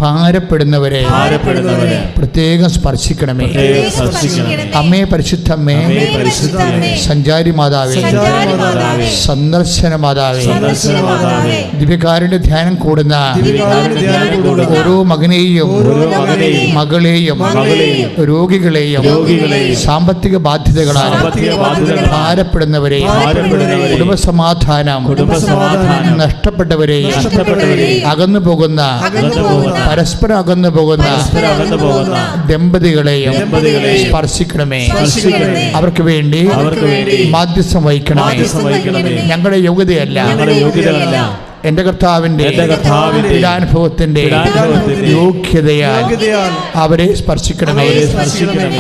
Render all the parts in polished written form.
ഭാരപ്പെടുന്നവരെ പ്രത്യേകം സ്പർശിക്കണമേ. അമ്മേ പരിശുദ്ധമ്മേ, സഞ്ചാരി മാതാവേ, സന്ദർശന മാതാവേ, ദിവ്യകാരുണ്യ ധ്യാനം കൂടുന്ന ഓരോ മകനെയും മകളെയും രോഗികളെയും സാമ്പത്തിക ബാധ്യതകളാൽ ഭാരപ്പെടുന്നവരെ, കുടുംബസമാധാനം നഷ്ടപ്പെട്ടവരെയും അകന്നു പോകുന്ന പരസ്പരം അകന്നു പോകുന്ന ദമ്പതികളെയും സ്പർശിക്കണമേ. അവർക്ക് വേണ്ടി മാധ്യസ്ഥം വഹിക്കണമേ. ഞങ്ങളുടെ യോഗ്യതയല്ല, എന്റെ കർത്താവിന്റെ പീഡാനുഭവത്തിന്റെ യോഗ്യതയാൽ അവരെ സ്പർശിക്കണമേ.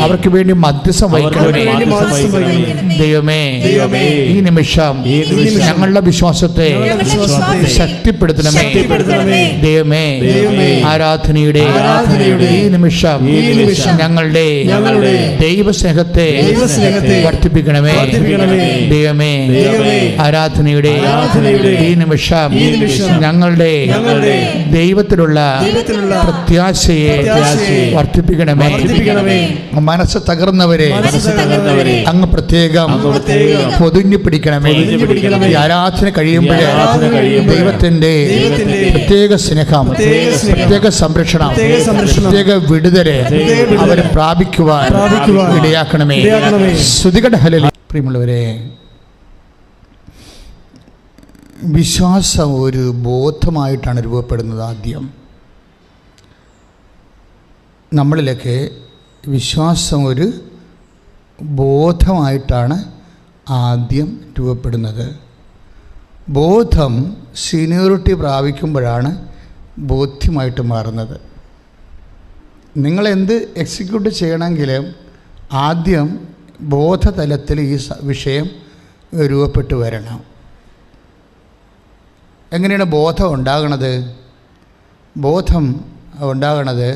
അവർക്ക് വേണ്ടി മധ്യസ്ഥം വഹിക്കണമേ. ദൈവമേ, ഈ നിമിഷം ഞങ്ങളുടെ വിശ്വാസത്തെ ശക്തിപ്പെടുത്തണമേ. ദൈവമേ, ആരാധനയുടെ ഈ നിമിഷം ഞങ്ങളുടെ ദൈവസ്നേഹത്തെ വർദ്ധിപ്പിക്കണമേ. ദൈവമേ, ആരാധനയുടെ ഈ നിമിഷം ഞങ്ങളുടെ ദൈവത്തിലുള്ള പ്രത്യാശയെ വർദ്ധിപ്പിക്കണമേ. മനസ്സ് തകർന്നവരെ അങ്ങ് പ്രത്യേകം പൊതിഞ്ഞു പിടിക്കണമേ. ഈ ആരാധന കഴിയുമ്പോഴേ ദൈവത്തിന്റെ പ്രത്യേക സ്നേഹം, പ്രത്യേക സംരക്ഷണം, പ്രത്യേക വിടുതല് അവരെ പ്രാപിക്കുവാൻ ഇടയാക്കണമേ. സ്തുതികട ഹല്ലേലൂയ. പ്രിയമുള്ളവരെ, വിശ്വാസം ഒരു ബോധമായിട്ടാണ് രൂപപ്പെടുന്നത്. ആദ്യം നമ്മളിലൊക്കെ വിശ്വാസം ഒരു ബോധമായിട്ടാണ് ആദ്യം രൂപപ്പെടുന്നത്. ബോധം സീനിയോറിറ്റി പ്രാപിക്കുമ്പോഴാണ് ബോധ്യമായിട്ട് മാറുന്നത്. നിങ്ങളെന്ത് എക്സിക്യൂട്ട് ചെയ്യണമെങ്കിലും ആദ്യം ബോധതലത്തിൽ ഈ വിഷയം രൂപപ്പെട്ടു വരണം. എങ്ങനെയാണ് ബോധം ഉണ്ടാകണത്? ബോധം ഉണ്ടാകണത്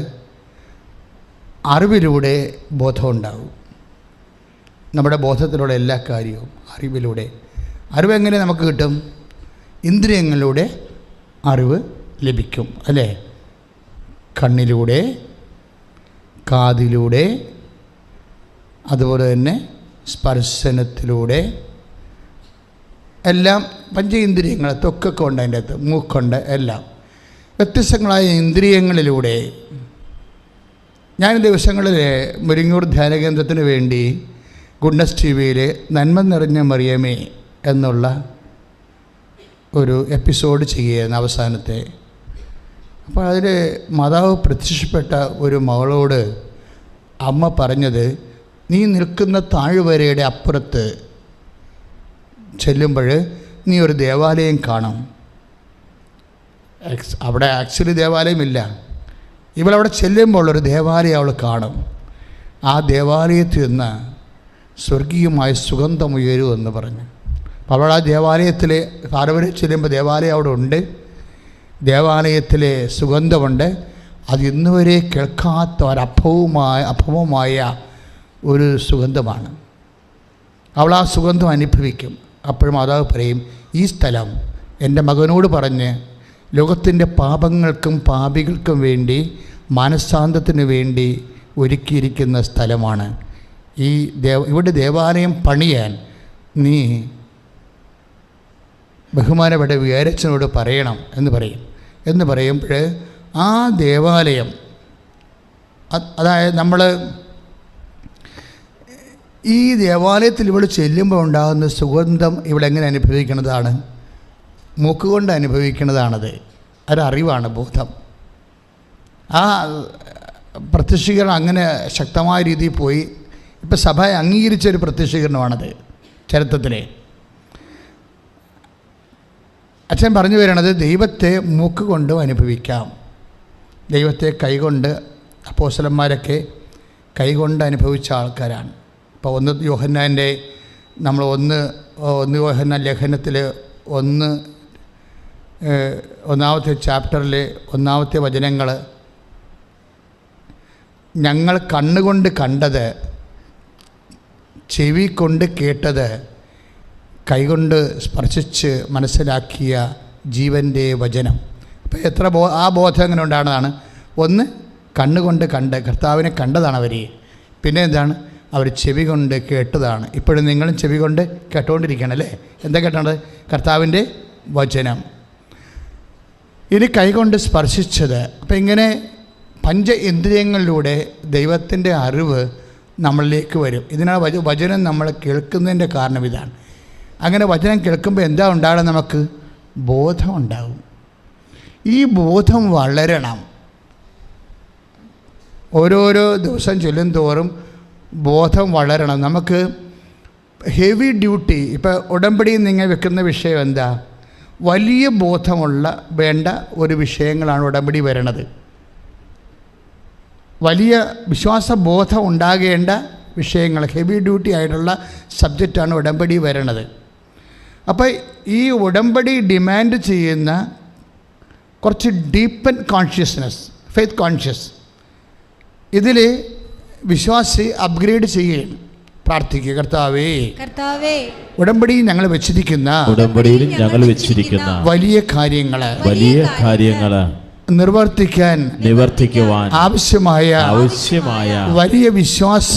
അറിവിലൂടെ ബോധം ഉണ്ടാകും. നമ്മുടെ ബോധത്തിലൂടെ എല്ലാ കാര്യവും അറിവിലൂടെ. അറിവെങ്ങനെ നമുക്ക് കിട്ടും? ഇന്ദ്രിയങ്ങളിലൂടെ അറിവ് ലഭിക്കും, അല്ലേ? കണ്ണിലൂടെ, കാതിലൂടെ, അതുപോലെ തന്നെ സ്പർശനത്തിലൂടെ, എല്ലാം പഞ്ചേന്ദ്രിയങ്ങൾ, ത്വക്കൊക്കെ ഉണ്ട് അതിൻ്റെ അകത്ത്, മൂക്കുണ്ട്, എല്ലാം വ്യത്യസ്തങ്ങളായ ഇന്ദ്രിയങ്ങളിലൂടെ. ഞാൻ ദിവസങ്ങളിൽ മുരിങ്ങൂർ ധ്യാനകേന്ദ്രത്തിന് വേണ്ടി ഗുഡ്നസ് ടി വിയിൽ നന്മ നിറഞ്ഞ മറിയമേ എന്നുള്ള ഒരു എപ്പിസോഡ് ചെയ്യുകയായിരുന്നു അവസാനത്തെ. അപ്പോൾ അതിൽ മാതാവ് പ്രത്യക്ഷപ്പെട്ട ഒരു മകളോട് അമ്മ പറഞ്ഞത്, നീ നിൽക്കുന്ന താഴ്വരയുടെ അപ്പുറത്ത് ചെല്ലുമ്പോൾ നീ ഒരു ദേവാലയം കാണും. അവിടെ ആക്ച്വലി ദേവാലയമില്ല. ഇവളവിടെ ചെല്ലുമ്പോൾ ഒരു ദേവാലയം അവൾ കാണും. ആ ദേവാലയത്തിൽ നിന്ന് സ്വർഗീയമായ സുഗന്ധം ഉയരുമെന്ന് പറഞ്ഞു. അപ്പോൾ അവൾ ആ ദേവാലയത്തിൽ താഴ്വരയിൽ ചെല്ലുമ്പോൾ ദേവാലയം അവിടെ ഉണ്ട്. ദേവാലയത്തിലെ സുഗന്ധമുണ്ട്. അത് ഇന്നുവരെ കേൾക്കാത്ത അഭവമായ ഒരു സുഗന്ധമാണ്. അവൾ ആ സുഗന്ധം അനുഭവിക്കും. അപ്പോഴും മാതാവ് പറയും, ഈ സ്ഥലം എൻ്റെ മകനോട് പറഞ്ഞ് ലോകത്തിൻ്റെ പാപങ്ങൾക്കും പാപികൾക്കും വേണ്ടി മാനസാന്തത്തിന് വേണ്ടി ഒരുക്കിയിരിക്കുന്ന സ്ഥലമാണ്. ഇവിടെ ദേവാലയം പണിയാൻ നീ ബഹുമാനപ്പെട്ട വികാരച്ചനോട് പറയണം എന്ന് പറയുമ്പോൾ ആ ദേവാലയം, അതായത് നമ്മൾ ഈ ദേവാലയത്തിൽ ഇവിടെ ചെല്ലുമ്പോൾ ഉണ്ടാകുന്ന സുഗന്ധം ഇവിടെ എങ്ങനെ അനുഭവിക്കുന്നതാണ്? മൂക്കുകൊണ്ട് അനുഭവിക്കുന്നതാണത്. ഒരറിവാണ് ബോധം. ആ പ്രത്യക്ഷീകരണം അങ്ങനെ ശക്തമായ രീതിയിൽ പോയി. ഇപ്പം സഭ അംഗീകരിച്ചൊരു പ്രത്യക്ഷീകരണമാണത് ചരിത്രത്തിലെ. അച്ഛൻ പറഞ്ഞു വരണത്, ദൈവത്തെ മൂക്കുകൊണ്ടും അനുഭവിക്കാം. ദൈവത്തെ കൈകൊണ്ട്, അപ്പോസ്തലന്മാരൊക്കെ കൈകൊണ്ട് അനുഭവിച്ച ആൾക്കാരാണ്. അപ്പോൾ ഒന്ന് യോഹന്നാൻ്റെ നമ്മൾ ഒന്ന് യോഹന്നാൻ ലേഖനത്തിൽ ഒന്നാമത്തെ ചാപ്റ്ററിൽ ഒന്നാമത്തെ വചനങ്ങൾ, ഞങ്ങൾ കണ്ണുകൊണ്ട് കണ്ടത്, ചെവി കൊണ്ട് കേട്ടത്, കൈകൊണ്ട് സ്പർശിച്ച് മനസ്സിലാക്കിയ ജീവൻ്റെ വചനം. അപ്പോൾ ആ ബോധം എങ്ങനെ ഉണ്ടാകുന്നതാണ്? ഒന്ന്, കണ്ണുകൊണ്ട് കണ്ട് കർത്താവിനെ കണ്ടതാണ് അവർ. പിന്നെ എന്താണ്? അവർ ചെവി കൊണ്ട് കേട്ടതാണ്. ഇപ്പോഴും നിങ്ങളും ചെവി കൊണ്ട് കേട്ടുകൊണ്ടിരിക്കണം അല്ലേ? എന്താ കേട്ടത്? കർത്താവിൻ്റെ വചനം. ഇനി കൈകൊണ്ട് സ്പർശിച്ചത്. അപ്പം ഇങ്ങനെ പഞ്ച ഇന്ദ്രിയങ്ങളിലൂടെ ദൈവത്തിൻ്റെ അറിവ് നമ്മളിലേക്ക് വരും. ഇതിനാണ് വചനം നമ്മൾ കേൾക്കുന്നതിൻ്റെ കാരണം ഇതാണ്. അങ്ങനെ വചനം കേൾക്കുമ്പോൾ എന്താ ഉണ്ടാകണം? നമുക്ക് ബോധം ഉണ്ടാകും. ഈ ബോധം വളരണം. ഓരോരോ ദിവസം ചൊല്ലും തോറും ബോധം വളരണം. നമുക്ക് ഹെവി ഡ്യൂട്ടി, ഇപ്പോൾ ഉടമ്പടിയിൽ നിങ്ങൾ വെക്കുന്ന വിഷയം എന്താ? വലിയ ബോധമുള്ള വേണ്ട ഒരു വിഷയങ്ങളാണ് ഉടമ്പടി വരണത്. വലിയ വിശ്വാസബോധം ഉണ്ടാകേണ്ട വിഷയങ്ങൾ, ഹെവി ഡ്യൂട്ടി ആയിട്ടുള്ള സബ്ജക്റ്റാണ് ഉടമ്പടി വരണത്. അപ്പോൾ ഈ ഉടമ്പടി ഡിമാൻഡ് ചെയ്യുന്ന കുറച്ച് ഡീപ്പൻ കോൺഷ്യസ്നെസ്, ഫെയ്ത്ത് കോൺഷ്യസ്, ഇതിൽ വിശ്വാസി അപ്ഗ്രേഡ് ചെയ്യുകയാണ്. പ്രാർത്ഥിക്കുക, കർത്താവേ, ഉടമ്പടിയിൽ ഞങ്ങൾ വെച്ചിരിക്കുന്ന വലിയ കാര്യങ്ങൾ നിവർത്തിക്കുവാൻ ആവശ്യമായ വലിയ വിശ്വാസ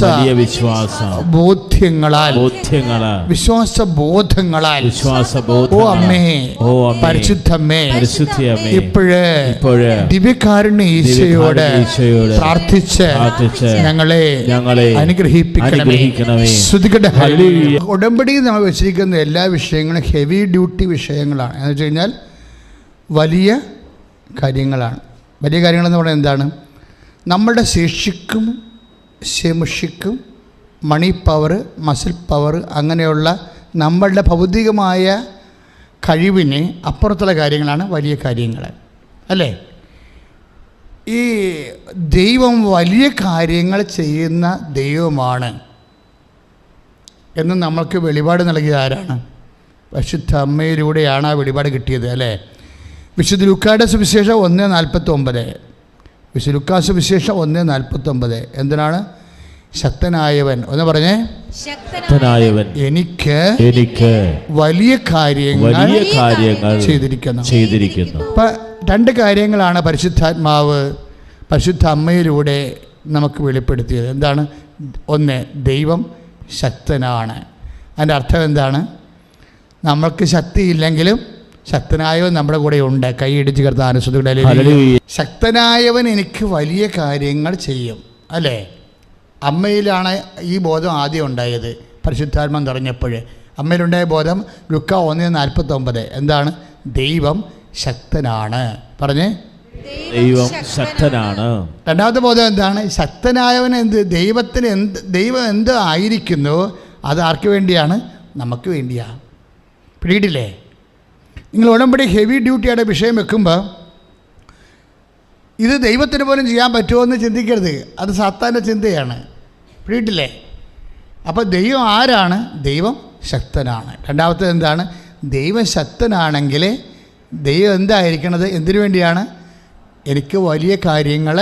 ബോധ്യങ്ങളാൽ വിശ്വാസബോധങ്ങളാൽ ഓ അമ്മേ, പരിശുദ്ധമ്മേ, ഇപ്പോഴ് ദിവ്യകാരുണ്യ ഈശോയോട് പ്രാർത്ഥിച്ച് ഞങ്ങളെ അനുഗ്രഹിപ്പിക്കണമേ. ഉടമ്പടിയിൽ നമ്മൾ വെച്ചിരിക്കുന്ന എല്ലാ വിഷയങ്ങളും ഹെവി ഡ്യൂട്ടി വിഷയങ്ങളാണ്. എന്ന് വെച്ച് കഴിഞ്ഞാൽ വലിയ കാര്യങ്ങളാണ്. വലിയ കാര്യങ്ങളെന്ന് പറയുന്നത് എന്താണ്? നമ്മളുടെ ശേഷിക്കും ശേഷിക്കും മണി പവർ, മസിൽ പവർ, അങ്ങനെയുള്ള നമ്മളുടെ ഭൗതികമായ കഴിവിന് അപ്പുറത്തുള്ള കാര്യങ്ങളാണ് വലിയ കാര്യങ്ങൾ അല്ലേ? ഈ ദൈവം വലിയ കാര്യങ്ങൾ ചെയ്യുന്ന ദൈവമാണ് എന്ന് നമ്മൾക്ക് വെളിപാട് നൽകിയത് ആരാണ്? പരിശുദ്ധ അമ്മയിലൂടെയാണ് ആ വെളിപാട് കിട്ടിയത് അല്ലേ? വിശുദ്ധ ലൂക്കായുടെ സുവിശേഷം 1:49. വിശുദ്ധ ലൂക്കാ സുവിശേഷം 1:49 എന്തിനാണ്? ശക്തനായവൻ ഒന്ന് പറഞ്ഞേ, ശക്തനായവൻ എനിക്ക് വലിയ കാര്യങ്ങൾ ചെയ്തിരിക്കുന്നു. അപ്പം രണ്ട് കാര്യങ്ങളാണ് പരിശുദ്ധാത്മാവ് പരിശുദ്ധ അമ്മയിലൂടെ നമുക്ക് വെളിപ്പെടുത്തിയത്. എന്താണ്? ഒന്ന്, ദൈവം ശക്തനാണ്. അതിൻ്റെ അർത്ഥം എന്താണ്? നമ്മൾക്ക് ശക്തിയില്ലെങ്കിലും ശക്തനായവൻ നമ്മുടെ കൂടെ ഉണ്ട്. കൈയിടിച്ച് കർത്താവിനെ സ്തുതിക്കട്ടെ. ശക്തനായവൻ എനിക്ക് വലിയ കാര്യങ്ങൾ ചെയ്യും അല്ലേ? അമ്മയിലാണ് ഈ ബോധം ആദ്യം ഉണ്ടായത്. പരിശുദ്ധാത്മ നിറഞ്ഞപ്പോൾ അമ്മയിലുണ്ടായ ബോധം ലുക്ക 1:49 എന്താണ്? ദൈവം ശക്തനാണ്. പറഞ്ഞേ, ദൈവം ശക്തനാണ്. രണ്ടാമത്തെ ബോധം എന്താണ്? ശക്തനായവൻ ദൈവം എന്ത് ആയിരിക്കുന്നു അത് ആർക്ക് വേണ്ടിയാണ്? നമുക്ക് വേണ്ടിയാണ്. പിടിയിട്ടില്ലേ? നിങ്ങൾ ഉടമ്പടി ഹെവി ഡ്യൂട്ടിയുടെ വിഷയം വെക്കുമ്പോൾ ഇത് ദൈവത്തിന് പോലും ചെയ്യാൻ പറ്റുമോ എന്ന് ചിന്തിക്കരുത്. അത് സാത്താൻ്റെ ചിന്തയാണ്. പിടിയിട്ടില്ലേ? അപ്പോൾ ദൈവം ആരാണ്? ദൈവം ശക്തനാണ്. രണ്ടാമത്തേത് എന്താണ്? ദൈവം ശക്തനാണെങ്കിൽ ദൈവം എന്തായിരിക്കണത്? എന്തിനു വേണ്ടിയാണ്? എനിക്ക് വലിയ കാര്യങ്ങൾ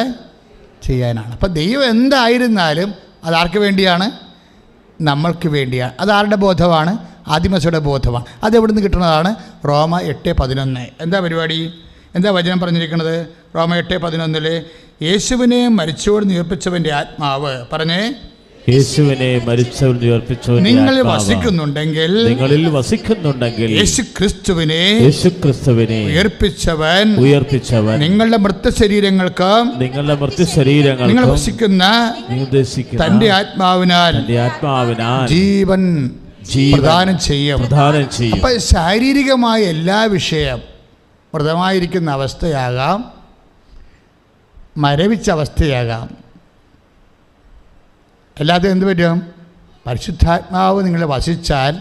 ചെയ്യാനാണ്. അപ്പോൾ ദൈവം എന്തായിരുന്നാലും അതാർക്ക് വേണ്ടിയാണ്? നമ്മൾക്ക് വേണ്ടിയാണ്. അതാരുടെ ബോധമാണ്? ആദിമസയുടെ ബോധമാണ്. അതെവിടെ നിന്ന് കിട്ടുന്നതാണ്? റോമ 8:11. എന്താ പരിപാടി? എന്താ വചനം പറഞ്ഞിരിക്കുന്നത്? റോമ 8:11 യേശുവിനെ മരിച്ചവരിൽ ഉയർപ്പിച്ചവൻ്റെ ആത്മാവ് പറഞ്ഞേ, യേശുവിനെ മരിച്ചവരിൽ ഉയർപ്പിച്ചവൻ നിങ്ങളിൽ വസിക്കുന്നുണ്ടെങ്കിൽ യേശുക്രിസ്തുവിനെ ഉയർപ്പിച്ചവൻ നിങ്ങളുടെ മൃതശരീരങ്ങൾക്ക് നിങ്ങൾ വസിക്കുന്ന തൻ്റെ ആത്മാവിനാൽ ജീവൻ പ്രദാനം ചെയ്യും. അപ്പം ശാരീരികമായ എല്ലാ വിഷയം മൃതമായിരിക്കുന്ന അവസ്ഥയാകാം, മരവിച്ച അവസ്ഥയാകാം. അല്ലാതെ എന്ത് പറ്റും? പരിശുദ്ധാത്മാവ് നിങ്ങൾ വസിച്ചാൽ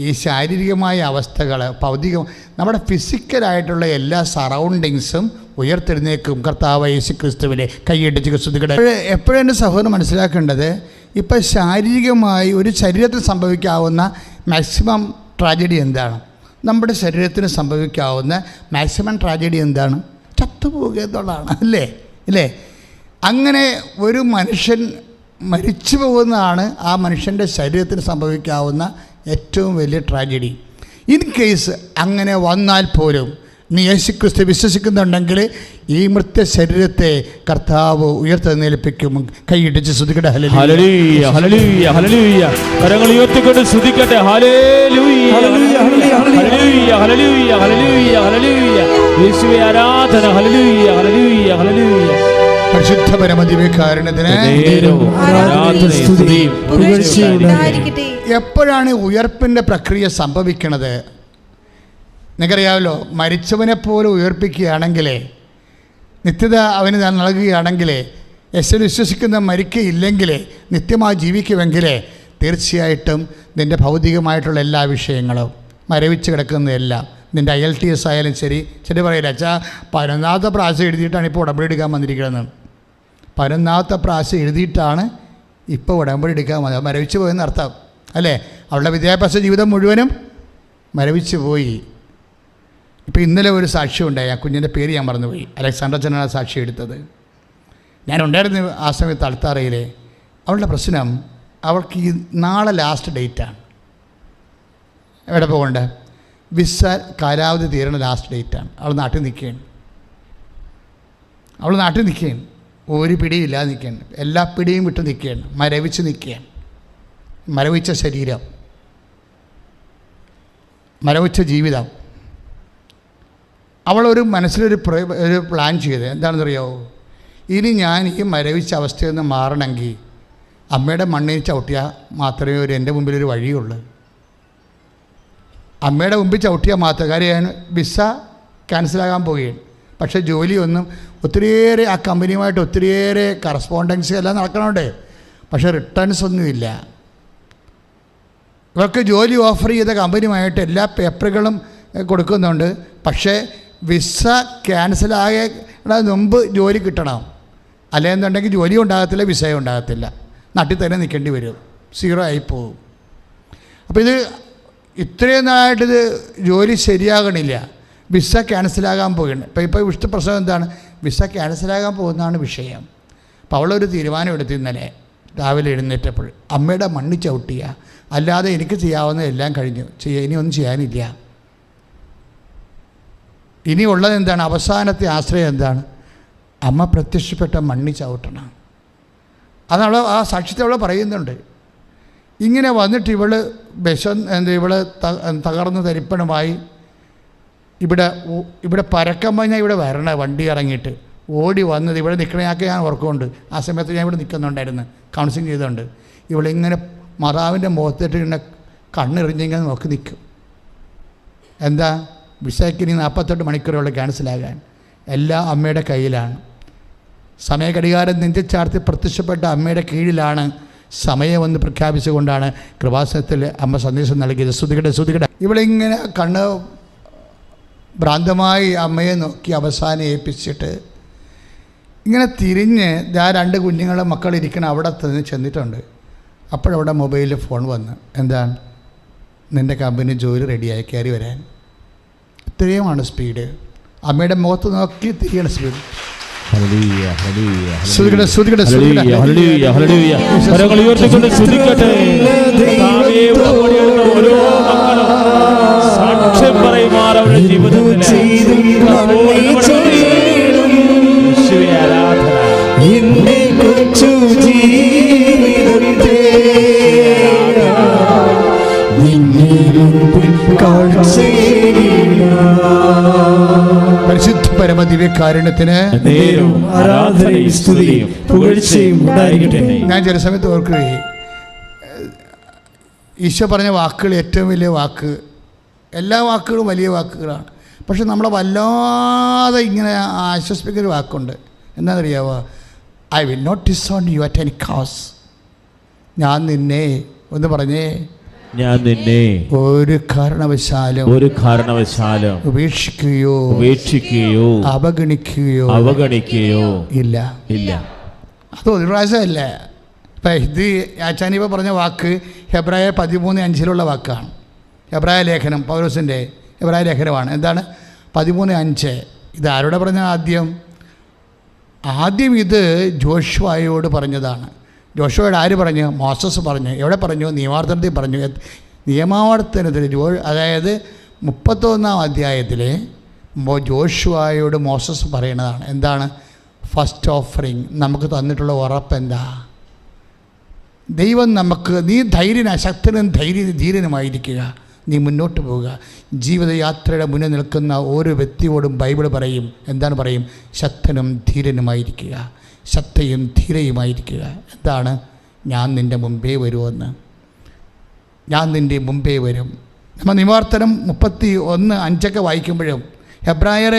ഈ ശാരീരികമായ അവസ്ഥകൾ, ഭൗതിക, നമ്മുടെ ഫിസിക്കലായിട്ടുള്ള എല്ലാ സറൗണ്ടിങ്സും ഉയർത്തെഴുന്നേക്കും. കർത്താവ് യേശുക്രിസ്തുവിനെ കൈയടിച്ച് സ്തുതിക്കട്ടെ. എപ്പോഴും എൻ്റെ സഹോദരൻ മനസ്സിലാക്കേണ്ടത്, ഇപ്പം ശാരീരികമായി ഒരു ശരീരത്തിൽ സംഭവിക്കാവുന്ന മാക്സിമം ട്രാജഡി എന്താണ്? നമ്മുടെ ശരീരത്തിന് സംഭവിക്കാവുന്ന മാക്സിമം ട്രാജഡി എന്താണ്? ചത്തുപോകുക എന്നുള്ളതാണ് അല്ലേ? അങ്ങനെ ഒരു മനുഷ്യൻ മരിച്ചു പോകുന്നതാണ് ആ മനുഷ്യൻ്റെ ശരീരത്തിന് സംഭവിക്കാവുന്ന ഏറ്റവും വലിയ ട്രാജഡി. ഇൻ കേസ് അങ്ങനെ വന്നാൽ പോലും നീ യേശുക്രിസ്തു വിശ്വസിക്കുന്നുണ്ടെങ്കിൽ ഈ മൃത്യ ശരീരത്തെ കർത്താവ് ഉയർത്തെഴുന്നേൽപ്പിക്കും. കൈയിടിച്ച് സ്തുതിക്കട്ടെ. ഹല്ലേലൂയ, ഹല്ലേലൂയ, ഹല്ലേലൂയ. കരങ്ങൾ ഉയർത്തിക്കൊണ്ട് സ്തുതിക്കട്ടെ. ഹല്ലേലൂയ, ഹല്ലേലൂയ, ഹല്ലേലൂയ, ഹല്ലേലൂയ, ഹല്ലേലൂയ. യേശുവേ ആരാധന. ഹല്ലേലൂയ, ഹല്ലേലൂയ, ഹല്ലേലൂയ. പരിശുദ്ധ പരമദിവ്യകാരുണ്യത്തിന് എപ്പോഴാണ് ഉയർപ്പിൻ്റെ പ്രക്രിയ സംഭവിക്കുന്നത്? നിങ്ങൾക്കറിയാമല്ലോ, മരിച്ചവനെ പോലെ ഉയർപ്പിക്കുകയാണെങ്കിൽ, നിത്യത അവന് നൽകുകയാണെങ്കിൽ, യേശുവിൽ വിശ്വസിക്കുന്ന മരിക്കുകയില്ലെങ്കിൽ നിത്യമായി ജീവിക്കുമെങ്കിൽ തീർച്ചയായിട്ടും നിൻ്റെ ഭൗതികമായിട്ടുള്ള എല്ലാ വിഷയങ്ങളും മരവിച്ച് കിടക്കുന്നതെല്ലാം, നിൻ്റെ IELTS ആയാലും ശരി പറയില്ല, അച്ഛാ 11ാമത്തെ പ്രാവശ്യം എഴുതിയിട്ടാണ് ഇപ്പോൾ ഉടമ്പടി എടുക്കാൻ വന്നിരിക്കുന്നത്. 11ാമത്തെ പ്രാവശ്യം എഴുതിയിട്ടാണ് ഇപ്പോൾ ഉടമ്പടി എടുക്കാൻ വന്നത്. മരവിച്ച് പോയെന്ന് അർത്ഥം അല്ലേ? അവളുടെ വിദ്യാഭ്യാസ ജീവിതം മുഴുവനും മരവിച്ച് പോയി. ഇപ്പോൾ ഇന്നലെ ഒരു സാക്ഷ്യം ഉണ്ടായി. ആ കുഞ്ഞിൻ്റെ പേര് ഞാൻ മറന്നുപോയി. അലക്സാണ്ടർ അച്ഛനാണ് സാക്ഷ്യം എടുത്തത്. ഞാനുണ്ടായിരുന്നു ആ സമയത്ത് അൾത്താറയിൽ. അവളുടെ പ്രശ്നം, അവൾക്ക് ഈ നാളെ ലാസ്റ്റ് ഡേറ്റാണ്. എവിടെ പോകണ്ടേ? വിസ കാലാവധി തീരണ ലാസ്റ്റ് ഡേറ്റാണ്. അവൾ നാട്ടിൽ നിൽക്കുകയാണ്. ഒരു പിടിയില്ലാതെ നിൽക്കുകയാണ്. എല്ലാ പിടിയും വിട്ട് നിൽക്കുകയാണ്. മരവിച്ച് നിൽക്കുകയാണ്. മരവിച്ച ശരീരം, മരവിച്ച ജീവിതം. അവളൊരു മനസ്സിലൊരു പ്ലാൻ ചെയ്ത് എന്താണെന്നറിയാമോ? ഇനി ഞാൻ ഈ മരവിച്ച അവസ്ഥയിൽ നിന്ന് മാറണമെങ്കിൽ അമ്മയുടെ മണ്ണിൽ ചവിട്ടിയാൽ മാത്രമേ എൻ്റെ മുമ്പിലൊരു വഴിയുള്ളൂ. അമ്മയുടെ മുമ്പിൽ ചവിട്ടിയാൽ മാത്രം. കാര്യം ഞാൻ വിസ ക്യാൻസലാകാൻ പോവുകയാണ്. പക്ഷേ ജോലിയൊന്നും ഒത്തിരിയേറെ ആ കമ്പനിയുമായിട്ട് ഒത്തിരിയേറെ കറസ്പോണ്ടൻസി എല്ലാം നടക്കണുണ്ട്. പക്ഷേ റിട്ടേൺസ് ഒന്നുമില്ല. ഇവർക്ക് ജോലി ഓഫർ ചെയ്ത കമ്പനിയുമായിട്ട് എല്ലാ പേപ്പറുകളും കൊടുക്കുന്നുണ്ട്. പക്ഷേ വിസ ക്യാൻസലാകുന്നതിന് മുമ്പ് ജോലി കിട്ടണം. അല്ലെന്നുണ്ടെങ്കിൽ ജോലി ഉണ്ടാകത്തില്ല, വിസയും ഉണ്ടാകത്തില്ല. നാട്ടിൽ തന്നെ നിൽക്കേണ്ടി വരും. 0 ആയിപ്പോവും. അപ്പോൾ ഇത് ഇത്രയും നാളായിട്ടിത് ജോലി ശരിയാകണില്ല. വിസ ക്യാൻസലാകാൻ പോകുന്നുണ്ട്. ഇപ്പോൾ ഇഷ്ട പ്രശ്നം എന്താണ്? വിസ ക്യാൻസലാകാൻ പോകുന്നതാണ് വിഷയം. അപ്പോൾ അവളൊരു തീരുമാനം എടുത്ത് ഇന്നലെ രാവിലെ എഴുന്നേറ്റപ്പോൾ അമ്മയുടെ മണ്ണിൽ ചവിട്ടിയ, അല്ലാതെ എനിക്ക് ചെയ്യാവുന്ന എല്ലാം കഴിഞ്ഞു, ഇനിയൊന്നും ചെയ്യാനില്ല. ഇനിയുള്ളത് എന്താണ്? അവസാനത്തെ ആശ്രയം എന്താണ്? അമ്മ പ്രത്യക്ഷപ്പെട്ട മണ്ണിൽ ചവിട്ടണം. അതവൾ ആ സാക്ഷ്യത്തെ അവൾ പറയുന്നുണ്ട്. ഇങ്ങനെ വന്നിട്ട് ഇവള് ഇവള് തകർന്ന് തരിപ്പണമായി ഇവിടെ പരക്കം പറഞ്ഞാൽ ഇവിടെ വരണ വണ്ടി ഇറങ്ങിയിട്ട് ഓടി വന്നത് ഇവിടെ നിൽക്കണയാക്കെ ഞാൻ ഓർക്കുന്നുണ്ട്. ആ സമയത്ത് ഞാൻ ഇവിടെ നിൽക്കുന്നുണ്ടായിരുന്നു, കൗൺസിലിംഗ് ചെയ്തുകൊണ്ട്. ഇവളിങ്ങനെ മറാവിൻ്റെ മുഖത്തിട്ട് ഇങ്ങനെ കണ്ണെറിഞ്ഞിങ്ങനെ നോക്കി നിൽക്കും. എന്താ? വിസയ്ക്ക് ഇനി 48 മണിക്കൂറുള്ള ക്യാൻസലാകാൻ. എല്ലാം അമ്മയുടെ കയ്യിലാണ്. സമയഘടികാരം നെഞ്ചിച്ചാർത്തി പ്രത്യക്ഷപ്പെട്ട അമ്മയുടെ കീഴിലാണ്. സമയമെന്ന് പ്രഖ്യാപിച്ചുകൊണ്ടാണ് കൃപാസനത്തിൽ അമ്മ സന്ദേശം നൽകിയത്. ശ്രുതികട്ടെ. ഇവളിങ്ങനെ കണ്ണ് ഭ്രാന്തമായി അമ്മയെ നോക്കി അവസാനം ഏൽപ്പിച്ചിട്ട് ഇങ്ങനെ തിരിഞ്ഞ് 2 കുഞ്ഞുങ്ങളെ മക്കളിരിക്കണം അവിടെ ചെന്നിട്ടുണ്ട്. അപ്പോഴവിടെ മൊബൈലിൽ ഫോൺ വന്ന്, എന്താണ്? നിൻ്റെ കമ്പനി ജോലി റെഡിയായി, കയറി വരാൻ. ഇത്രയുമാണ് സ്പീഡ്. അമ്മയുടെ മുഖത്ത് നോക്കി തിരിയണ സ്പീഡ്. സാക്ഷ്യം പറയുമാർ അവരുടെ ജീവിതത്തിൽ പരിശുദ്ധ പരമദിവ്യകാരുണ്യത്തിന് ആരാധനയും സ്തുതിയും പുകഴ്ചയും ഉണ്ടായിരിക്കട്ടെ. ഞാൻ ചില സമയത്ത് ഓർക്കുകയും ഈശോ പറഞ്ഞ വാക്കുകൾ ഏറ്റവും വലിയ വാക്ക്, എല്ലാ വാക്കുകളും വലിയ വാക്കുകളാണ്. പക്ഷെ നമ്മളെ വല്ലാതെ ഇങ്ങനെ ആശ്വസിപ്പിക്കുന്നൊരു വാക്കുണ്ട്. എന്താണെന്നറിയാവോ? I will not disown you at any cost. ഞാൻ നിന്നെ ഒന്ന് പറഞ്ഞേ, ഞാൻ നിന്നെ ഒരു കാരണവശാലും ഉപേക്ഷിക്കുകയോ അവഗണിക്കുകയോ ഇല്ല. അത് ഒരു പ്രാവശ്യമല്ലേ. ഇപ്പം ഇത് ആച്ചാനിപ്പോൾ പറഞ്ഞ വാക്ക് ഹെബ്രായ 13:5 വാക്കാണ്. ഹെബ്രായ ലേഖനം, പൗലോസിൻ്റെ ഹെബ്രായ ലേഖനമാണ്. എന്താണ്? 13:5. ഇത് ആരോടെ പറഞ്ഞ? ആദ്യം ഇത് ജോഷുവയോട് പറഞ്ഞതാണ്. ജോഷുവയോട് ആര് പറഞ്ഞു? മോസസ് പറഞ്ഞു. എവിടെ പറഞ്ഞു? നിയമാവർത്തനത്തിൽ പറഞ്ഞു. നിയമാവർത്തനത്തിൽ അതായത് 31-ാം അധ്യായത്തിലെ ജോഷുവായോട് മോസസ് പറയുന്നതാണ്. എന്താണ്? ഫസ്റ്റ് ഓഫറിങ് നമുക്ക് തന്നിട്ടുള്ള ഉറപ്പെന്താ? ദൈവം നമുക്ക്, നീ ശക്തനും ധീരനുമായിരിക്കുക, നീ മുന്നോട്ട് പോവുക. ജീവിതയാത്രയുടെ മുന്നിൽ നിൽക്കുന്ന ഓരോ വ്യക്തിയോടും ബൈബിൾ പറയും, എന്താണ് പറയും? ശക്തനും ധീരനുമായിരിക്കുക, ശക്തയും ധീരയുമായിരിക്കുക. എന്താണ്? ഞാൻ നിൻ്റെ മുമ്പേ വരുമെന്ന്, ഞാൻ നിൻ്റെ മുമ്പേ വരും. നമ്മൾ നിവർത്തനം 31:5 വായിക്കുമ്പോഴും ഹെബ്രായർ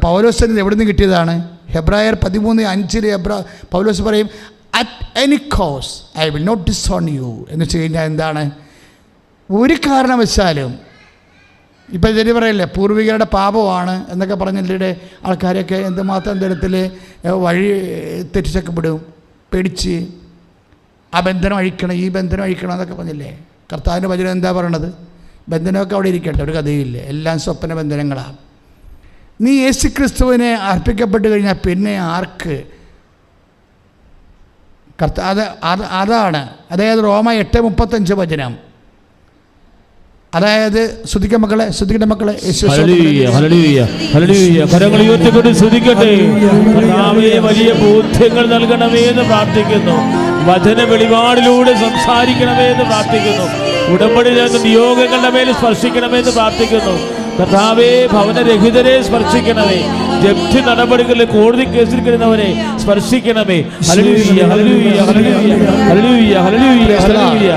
പൗലോസിന് എവിടെ നിന്ന് കിട്ടിയതാണ്? ഹെബ്രായർ 13:5 പൗലോസ് പറയും, at any cause I will not disown you എന്ന് വെച്ച് കഴിഞ്ഞാൽ എന്താണ്? ഒരു കാരണവശാലും ഇപ്പം ശരി പറയല്ലേ, പൂർവികരുടെ പാപമാണ് എന്നൊക്കെ പറഞ്ഞില്ലേ ആൾക്കാരൊക്കെ എന്തുമാത്രം തരത്തിൽ വഴി തെറ്റിച്ചൊക്കെ വിടും, പേടിച്ച് ആ ബന്ധനം അഴിക്കണം, ഈ ബന്ധനം അഴിക്കണം എന്നൊക്കെ പറഞ്ഞില്ലേ. കർത്താവിൻ്റെ വചനം എന്താ പറയണത്? ബന്ധനമൊക്കെ അവിടെ ഇരിക്കട്ടെ, ഒരു കഥയില്ല, എല്ലാം സ്വപ്ന ബന്ധനങ്ങളാണ്. നീ യേശുക്രിസ്തുവിനെ അർപ്പിക്കപ്പെട്ട് കഴിഞ്ഞാൽ പിന്നെ ആർക്ക്? അതാണ്. അതായത് റോമ 8:35 വചനം. അതായത് ശ്രദ്ധിക്കട്ടെ മക്കളെ, കരങ്ങൾ ഉയർത്തിക്കൊണ്ട് സ്തുതിക്കട്ടെ. കർത്താവേ, വലിയ ബോധ്യങ്ങൾ നൽകണമേ എന്ന് പ്രാർത്ഥിക്കുന്നു. വചന വെളിപാടിലൂടെ സംസാരിക്കണമേ എന്ന് പ്രാർത്ഥിക്കുന്നു. ഉടമ്പടി നിയോഗങ്ങളുടെ മേൽ സ്പർശിക്കണമേ എന്ന് പ്രാർത്ഥിക്കുന്നു. കർത്താവേ, ഭവനരഹിതരെ സ്പർശിക്കണമേ. ജപ്തി നടപടികളിൽ കോടതി കേസിൽ കിടന്നവരെ സ്പർശിക്കണമേ. ഹല്ലേലൂയ, ഹല്ലേലൂയ, ഹല്ലേലൂയ, ഹല്ലേലൂയ, ഹല്ലേലൂയ, ഹല്ലേലൂയ.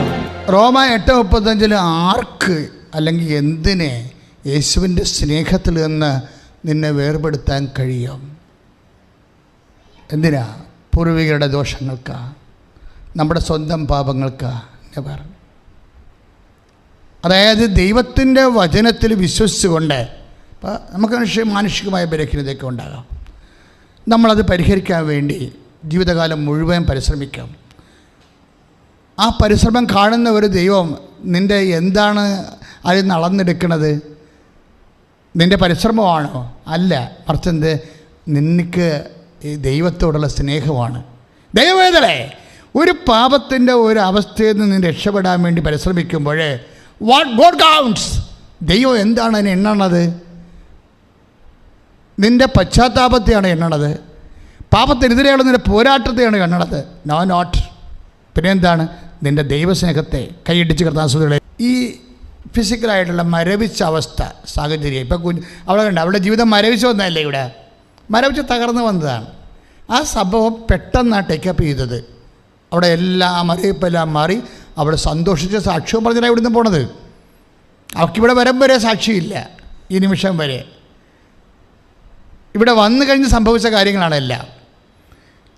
റോമ 8:35 ആർക്ക് അല്ലെങ്കിൽ എന്തിനെ യേശുവിൻ്റെ സ്നേഹത്തിൽ നിന്ന് നിന്നെ വേർപെടുത്താൻ കഴിയും? എന്തിനാ? പൂർവികരുടെ ദോഷങ്ങൾക്കാ, നമ്മുടെ സ്വന്തം പാപങ്ങൾക്കാ. നെവർ. അതായത് ദൈവത്തിൻ്റെ വചനത്തിൽ വിശ്വസിച്ചുകൊണ്ട് ഇപ്പോൾ നമുക്ക് മാനുഷികമായ ബലഹീനതയൊക്കെ ഉണ്ടാകാം. നമ്മളത് പരിഹരിക്കാൻ വേണ്ടി ജീവിതകാലം മുഴുവൻ പരിശ്രമിക്കാം. ആ പരിശ്രമം കാണുന്ന ഒരു ദൈവം നിൻ്റെ എന്താണ് അതിൽ നിന്ന് അളന്നെടുക്കുന്നത്? നിൻ്റെ പരിശ്രമമാണോ? അല്ല, മറിച്ചെന്ത്? നിനക്ക് ഈ ദൈവത്തോടുള്ള സ്നേഹമാണ്. ദൈവവേദനേ, ഒരു പാപത്തിൻ്റെ ഒരു അവസ്ഥയിൽ നിന്ന് രക്ഷപ്പെടാൻ വേണ്ടി പരിശ്രമിക്കുമ്പോൾ വാട്ട് ഗോഡ് കൗണ്ട്സ്, ദൈവം എന്താണ് അതിനെ എണ്ണണത്? നിൻ്റെ പശ്ചാത്താപത്തെയാണ് എണ്ണണത്, പാപത്തിനെതിരെയുള്ള നിൻ്റെ പോരാട്ടത്തെയാണ് എണ്ണണത്. No not. പിന്നെ എന്താണ്? നിൻ്റെ ദൈവസ്നേഹത്തെ. കൈയിടിച്ച് കർത്താസുകളെ, ഈ ഫിസിക്കലായിട്ടുള്ള മരവിച്ച അവസ്ഥ സാഹചര്യം ഇപ്പം അവിടെ കണ്ട, അവളുടെ ജീവിതം മരവിച്ച് വന്നതല്ലേ, ഇവിടെ മരവിച്ച് തകർന്നു വന്നതാണ്. ആ സംഭവം പെട്ടെന്നാണ് ടേക്കപ്പ് ചെയ്തത്. അവിടെ എല്ലാം അറിയിപ്പെല്ലാം മാറി അവിടെ സന്തോഷിച്ച് സാക്ഷ്യവും പറഞ്ഞാൽ ഇവിടുന്ന് പോണത്. അവൾക്കിവിടെ വരം വരെ സാക്ഷിയില്ല, ഈ നിമിഷം വരെ. ഇവിടെ വന്നു കഴിഞ്ഞ് സംഭവിച്ച കാര്യങ്ങളാണ് എല്ലാം.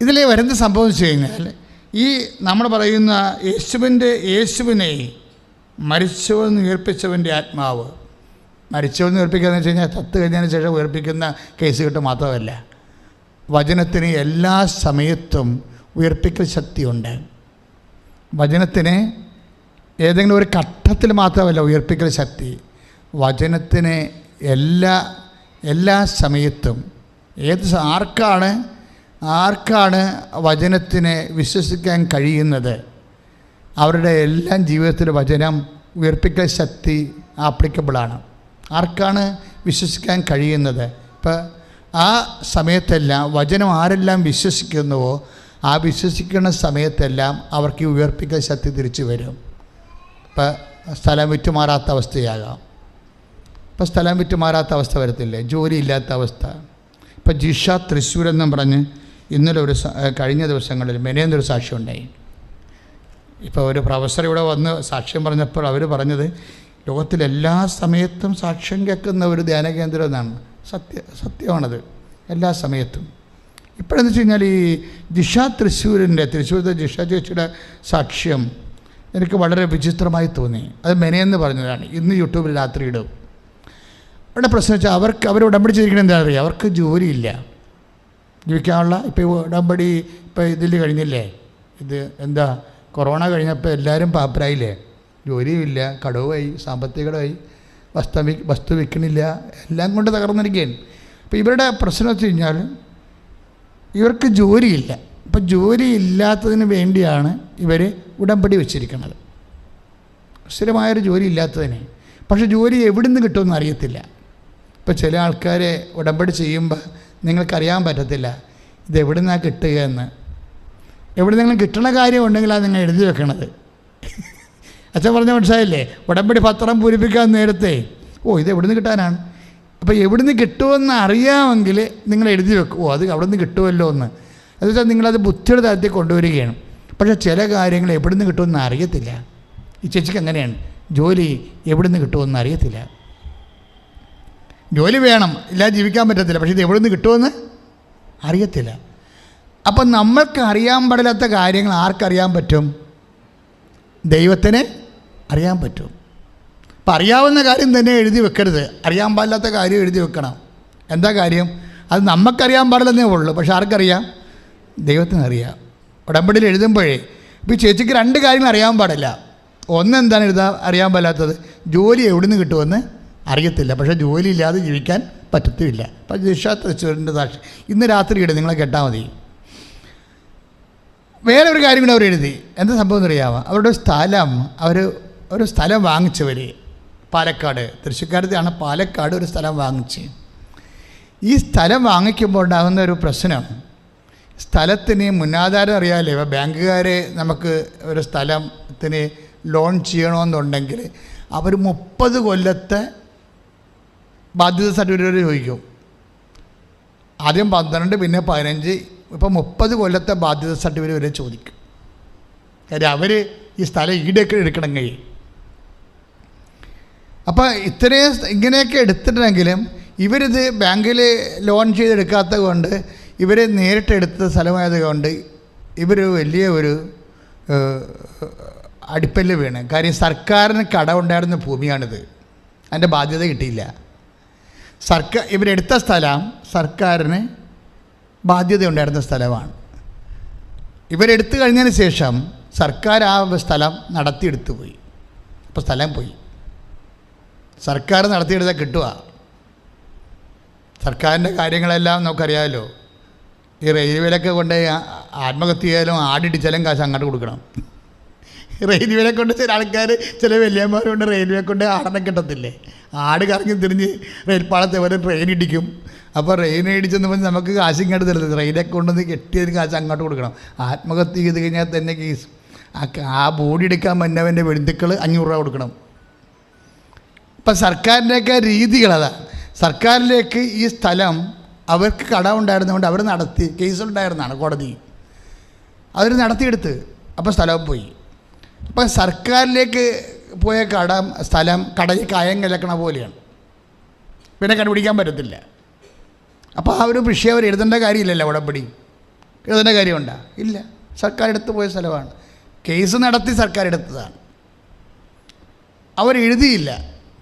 ഇതിൽ വരുന്ന സംഭവിച്ചു കഴിഞ്ഞാൽ ഈ നമ്മൾ പറയുന്ന യേശുവിനെ മരിച്ചവെന്ന് ഉയർപ്പിച്ചവൻ്റെ ആത്മാവ്, മരിച്ചവെന്ന് ഉയർപ്പിക്കുക എന്ന് വെച്ച് കഴിഞ്ഞാൽ ചത്ത് കഴിഞ്ഞതിന് ശേഷം ഉയർപ്പിക്കുന്ന കേസ് കിട്ടും മാത്രമല്ല, വചനത്തിന് എല്ലാ സമയത്തും ഉയർപ്പിക്കൽ ശക്തിയുണ്ട്. വചനത്തിന് ഏതെങ്കിലും ഒരു ഘട്ടത്തിൽ മാത്രമല്ല ഉയർപ്പിക്കൽ ശക്തി, വചനത്തിന് എല്ലാ സമയത്തും. ആർക്കാണ് വചനത്തിനെ വിശ്വസിക്കാൻ കഴിയുന്നത്? അവരുടെ എല്ലാം ജീവിതത്തിൽ വചനം ഉയർപ്പിക്കൽ ശക്തി ആപ്ലിക്കബിളാണ്. ആർക്കാണ് വിശ്വസിക്കാൻ കഴിയുന്നത്? ഇപ്പം ആ സമയത്തെല്ലാം വചനം ആരെല്ലാം വിശ്വസിക്കുന്നുവോ ആ വിശ്വസിക്കുന്ന സമയത്തെല്ലാം അവർക്ക് ഈ ഉയർപ്പിക്കൽ ശക്തി തിരിച്ചു വരും. ഇപ്പം സ്ഥലം വിറ്റുമാറാത്ത അവസ്ഥയാകാം. ഇപ്പം സ്ഥലം വിറ്റുമാറാത്ത അവസ്ഥ വരത്തില്ലേ? ജോലി ഇല്ലാത്ത അവസ്ഥ. ഇപ്പം ജിഷ തൃശ്ശൂരെന്നും പറഞ്ഞ് ഇന്നലെ കഴിഞ്ഞ ദിവസങ്ങളിൽ മെനയെന്നൊരു സാക്ഷ്യം ഉണ്ടായി. ഇപ്പോൾ ഒരു പ്രൊഫസർ ഇവിടെ വന്ന് സാക്ഷ്യം പറഞ്ഞപ്പോൾ അവർ പറഞ്ഞത് ലോകത്തിലെല്ലാ സമയത്തും സാക്ഷ്യം കേൾക്കുന്ന ഒരു ധ്യാന കേന്ദ്രം എന്നാണ്. സത്യമാണത്, എല്ലാ സമയത്തും. ഇപ്പോഴെന്ന് വെച്ച് കഴിഞ്ഞാൽ ഈ ജിഷ തൃശ്ശൂരത്തെ ജിഷ ചേച്ചിയുടെ സാക്ഷ്യം എനിക്ക് വളരെ വിചിത്രമായി തോന്നി. അത് മെനയെന്ന് പറഞ്ഞതാണ്. ഇന്ന് യൂട്യൂബിൽ രാത്രി ഇടും. അവിടെ പ്രശ്നം വെച്ചാൽ അവർ ഉടമ്പടി ചെയ്തിരിക്കുന്നത് എന്താ അറിയുക? അവർക്ക് ജോലിയില്ല, ജീവിക്കാനുള്ള. ഇപ്പോൾ ഉടമ്പടി ഇപ്പോൾ ഇതിൽ കഴിഞ്ഞില്ലേ, ഇത് എന്താ കൊറോണ കഴിഞ്ഞപ്പോൾ എല്ലാവരും പാപ്പരായില്ലേ, ജോലിയുമില്ല, കടവുമായി, സാമ്പത്തിക കടമായി, വസ്തു വിൽക്കണില്ല, എല്ലാം കൊണ്ട് തകർന്നിരിക്കുകയാണ്. അപ്പോൾ ഇവരുടെ പ്രശ്നം വെച്ച് കഴിഞ്ഞാൽ ഇവർക്ക് ജോലിയില്ല. അപ്പം ജോലി ഇല്ലാത്തതിന് വേണ്ടിയാണ് ഇവർ ഉടമ്പടി വെച്ചിരിക്കുന്നത്, സ്ഥിരമായൊരു ജോലി ഇല്ലാത്തതിന്. പക്ഷേ ജോലി എവിടെ നിന്ന് കിട്ടുമെന്ന് അറിയത്തില്ല. ഇപ്പോൾ ചില ആൾക്കാർ ഉടമ്പടി ചെയ്യുമ്പോൾ നിങ്ങൾക്കറിയാൻ പറ്റത്തില്ല ഇതെവിടെ നിന്നാണ് കിട്ടുക എന്ന്. എവിടെ നിങ്ങൾ കിട്ടണ കാര്യം ഉണ്ടെങ്കിൽ അത് നിങ്ങൾ എഴുതി വെക്കണത്. അച്ഛൻ പറഞ്ഞ മനസ്സിലായില്ലേ? ഉടമ്പടി പത്രം പൂരിപ്പിക്കാൻ നേരത്തെ ഇത് എവിടെ നിന്ന് കിട്ടാനാണ്. അപ്പോൾ എവിടെ നിന്ന് കിട്ടുമെന്ന് അറിയാമെങ്കിൽ നിങ്ങൾ എഴുതി വെക്കും, അത് അവിടെ നിന്ന് കിട്ടുമല്ലോ എന്ന്. എന്നുവെച്ചാൽ നിങ്ങളത് ബുദ്ധിയുടെ തലത്തിൽ കൊണ്ടുവരികയാണ്. പക്ഷേ ചില കാര്യങ്ങൾ എവിടെ നിന്ന് കിട്ടുമെന്ന് അറിയത്തില്ല. ഈ ചേച്ചിക്ക് അങ്ങനെയാണ്, ജോലി എവിടെ നിന്ന് കിട്ടുമെന്ന് അറിയത്തില്ല. ജോലി വേണം, ഇല്ലാതെ ജീവിക്കാൻ പറ്റത്തില്ല, പക്ഷേ ഇത് എവിടെ നിന്ന് കിട്ടുമെന്ന് അറിയത്തില്ല. അപ്പം നമ്മൾക്ക് അറിയാൻ പാടില്ലാത്ത കാര്യങ്ങൾ ആർക്കറിയാൻ പറ്റും? ദൈവത്തിന് അറിയാൻ പറ്റും. അപ്പം അറിയാവുന്ന കാര്യം തന്നെ എഴുതി വെക്കരുത്, അറിയാൻ പാടില്ലാത്ത കാര്യം എഴുതി വെക്കണം. എന്താ കാര്യം? അത് നമുക്കറിയാൻ പാടില്ലെന്നേ ഉള്ളൂ, പക്ഷെ ആർക്കറിയാം? ദൈവത്തിനറിയാം. ഉടമ്പടിയിൽ എഴുതുമ്പോഴേ ഇപ്പോൾ ചേച്ചിക്ക് 2 കാര്യങ്ങൾ അറിയാൻ പാടില്ല. ഒന്നെന്താണ് അറിയാൻ പാടില്ലാത്തത്? ജോലി എവിടെ നിന്ന് കിട്ടുമെന്ന് അറിയത്തില്ല, പക്ഷേ ജോലി ഇല്ലാതെ ജീവിക്കാൻ പറ്റത്തുമില്ല. അപ്പം ദിശ തൃശ്ശൂരിൻ്റെ സാക്ഷി ഇന്ന് രാത്രി ഇടും, നിങ്ങളെ കേട്ടാൽ മതി. വേറെ ഒരു കാര്യം കൂടെ അവർ എഴുതി. എന്താ സംഭവം എന്നറിയാമോ? അവരുടെ സ്ഥലം, ഒരു സ്ഥലം വാങ്ങിച്ചവർ പാലക്കാട്, തൃശ്ശൂർക്കാരത്തെയാണ്, പാലക്കാട് ഒരു സ്ഥലം വാങ്ങിച്ച്. ഈ സ്ഥലം വാങ്ങിക്കുമ്പോൾ ഉണ്ടാകുന്ന ഒരു പ്രശ്നം, സ്ഥലത്തിന് മുന്നാധാരം അറിയാമല്ലോ. ഇപ്പോൾ ബാങ്കുകാർ നമുക്ക് ഒരു സ്ഥലത്തിന് ലോൺ ചെയ്യണമെന്നുണ്ടെങ്കിൽ അവർ 30 കൊല്ലത്തെ ബാധ്യത സർട്ടിഫിക്കറ്റ് ചോദിക്കും. ആദ്യം 12, പിന്നെ 15, ഇപ്പോൾ 30 കൊല്ലത്തെ ബാധ്യത സർട്ടിഫിക്കറ്റ് വരെ ചോദിക്കും. കാര്യം അവർ ഈ സ്ഥലം ഈടൊക്കെ എടുക്കണം കഴിയും. അപ്പോൾ ഇങ്ങനെയൊക്കെ എടുത്തിട്ടുണ്ടെങ്കിലും ഇവരിത് ബാങ്കിൽ ലോൺ ചെയ്തെടുക്കാത്തത് കൊണ്ട്, ഇവർ നേരിട്ടെടുത്ത സ്ഥലമായത് കൊണ്ട് ഇവർ വലിയ ഒരു അടിപ്പല്ല് വീണ്. കാര്യം സർക്കാരിന് കടമുണ്ടായിരുന്ന ഭൂമിയാണിത്, അതിൻ്റെ ബാധ്യത കിട്ടിയില്ല. ഇവരെടുത്ത സ്ഥലം സർക്കാരിന് ബാധ്യത ഉണ്ടായിരുന്ന സ്ഥലമാണ്. ഇവരെടുത്തു കഴിഞ്ഞതിന് ശേഷം സർക്കാർ ആ സ്ഥലം നടത്തിയെടുത്തു പോയി. അപ്പോൾ സ്ഥലം പോയി. സർക്കാർ നടത്തിയെടുത്താൽ കിട്ടുക. സർക്കാരിൻ്റെ കാര്യങ്ങളെല്ലാം നമുക്കറിയാമല്ലോ. ഈ റെയിൽവേയിലൊക്കെ കൊണ്ട് ആത്മഹത്യ ചെയ്യാലും ആടിടിച്ചാലും കാശ് അങ്ങോട്ട് കൊടുക്കണം. റെയിൽവേനെ കൊണ്ട് ചില ആൾക്കാർ, ചില വലിയന്മാർ കൊണ്ട് റെയിൽവേ കൊണ്ട് ആടനെ കിട്ടത്തില്ലേ? ആട് കറങ്ങി തിരിഞ്ഞ് റെയിൽപ്പാളത്തെ വരെ ട്രെയിൻ ഇടിക്കും. അപ്പോൾ ട്രെയിൻ ഇടിച്ചെന്ന് പറഞ്ഞ് നമുക്ക് കാശ് ഇങ്ങോട്ട് തരുന്നത്, ട്രെയിനൊക്കെ കൊണ്ടുവന്ന് കെട്ടിയതിന് കാശ് അങ്ങോട്ട് കൊടുക്കണം. ആത്മഹത്യ ചെയ്ത് കഴിഞ്ഞാൽ തന്നെ കേസ്. ആ ബോഡി എടുക്കാൻ വന്നവൻ്റെ ബന്ധുക്കൾ 500 രൂപ കൊടുക്കണം. ഇപ്പം സർക്കാരിൻ്റെയൊക്കെ രീതികളതാണ്. സർക്കാരിലേക്ക് ഈ സ്ഥലം അവർക്ക് കടമുണ്ടായിരുന്നതുകൊണ്ട് അവർ നടത്തി, കേസുണ്ടായിരുന്നതാണ് കോടതി, അവർ നടത്തിയെടുത്ത്. അപ്പോൾ സ്ഥലം പോയി. അപ്പം സർക്കാരിലേക്ക് പോയ സ്ഥലം കടയിൽ കായം കലക്കണ പോലെയാണ്, പിന്നെ കണ്ടുപിടിക്കാൻ പറ്റത്തില്ല. അപ്പോൾ ആ ഒരു വിഷയം അവർ എഴുതേണ്ട കാര്യമില്ലല്ലോ. ഉടമ്പടി എഴുതേണ്ട കാര്യമുണ്ടോ? ഇല്ല. സർക്കാർ എടുത്തു പോയ സ്ഥലമാണ്, കേസ് നടത്തി സർക്കാർ എടുത്തതാണ്, അവരെഴുതിയില്ല.